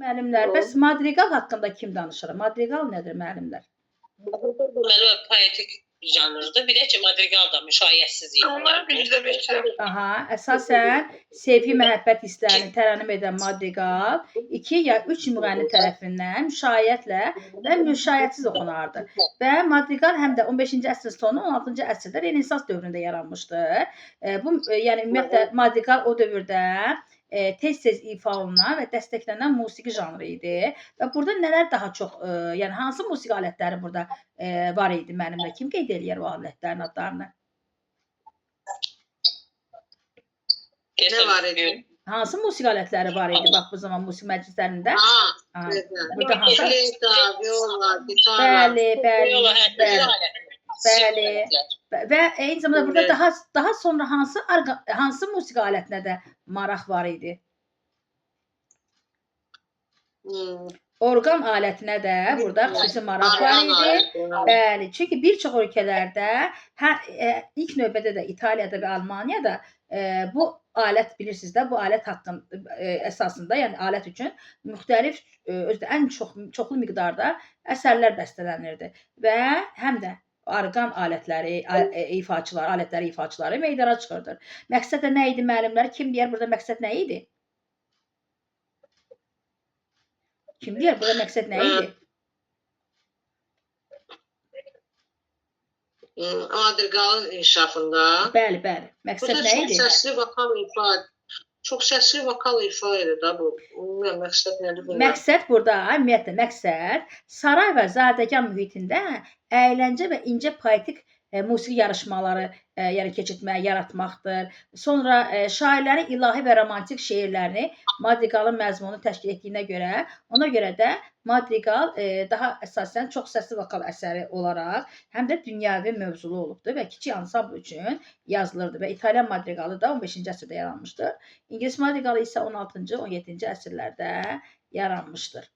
Müəllimlər, bəs madrigal haqqında kim danışır? Madrigal nədir müəllimlər? Deməli, poetik janrdır. Bir də ki, madrigal da müşayiətsiz ifadır. Aha, əsasən sevgi, məhəbbət hisslərini tərənnüm edən madrigal 2 ya 3 müğənni tərəfindən müşayiətlə və müşayiətsiz oxunardı. Və madrigal həm də 15-ci əsrin sonu, 16-cı əsrdə Renesans dövründə yaranmışdır. Bu, yəni ümumiyyətlə madrigal o dövrdə tez-tez ifa olunan və dəstəklənən musiqi janrı idi. Və burada nələr daha çox, yəni hansı musiqi alətləri burada var idi müəllimlər? Kim qeyd eləyər o alətlərin adlarını? Nə var idi? Hansı musiqi alətləri var idi bax bu zaman musiqi məclislərində? Burada hansı? Viola, gitar. Bəli. Və eyni zamanda burada daha sonra hansı musiqi alətinə də maraq var idi? Orqan alətinə də burada xüsusi maraq var idi. Bəli, çünki bir çox ölkələrdə, ilk növbədə də İtaliyada və Almaniyada bu alət bilirsiniz də, bu alət haqqında əsasında, yəni alət üçün müxtəlif, özdə ən çoxlu miqdarda əsərlər bəstələnirdi və həm də orqan alətləri ifaçıları meydana çıxırdır. Məqsəd də nə idi müəllimlər? Kim deyər burada məqsəd nə idi? Kim deyər burada məqsəd nə idi? Madrigalın inkişafında. Bəli. Məqsəd nə idi? Çox səsli vokal ifa edir də bu. Məqsəd nədir? Məqsəd burada, ümumiyyətlə məqsəd saray və zadəgan mühitində əyləncə və incə poetik musiqi yarışmaları yəni keçirtmək, yaratmaqdır. Sonra şairlərin ilahi və romantik şeirlərini madrigalın məzmunu təşkil etdiyinə görə, ona görə də madrigal daha əsasən çox səsli vokal əsəri olaraq həm də dünyəvi mövzulu olubdur və kiçik ansambl üçün yazılırdı və İtalyan madrigalı da 15-ci əsrdə yaranmışdır. İngilis madrigalı isə 16-cı, 17-ci əsrlərdə yaranmışdır.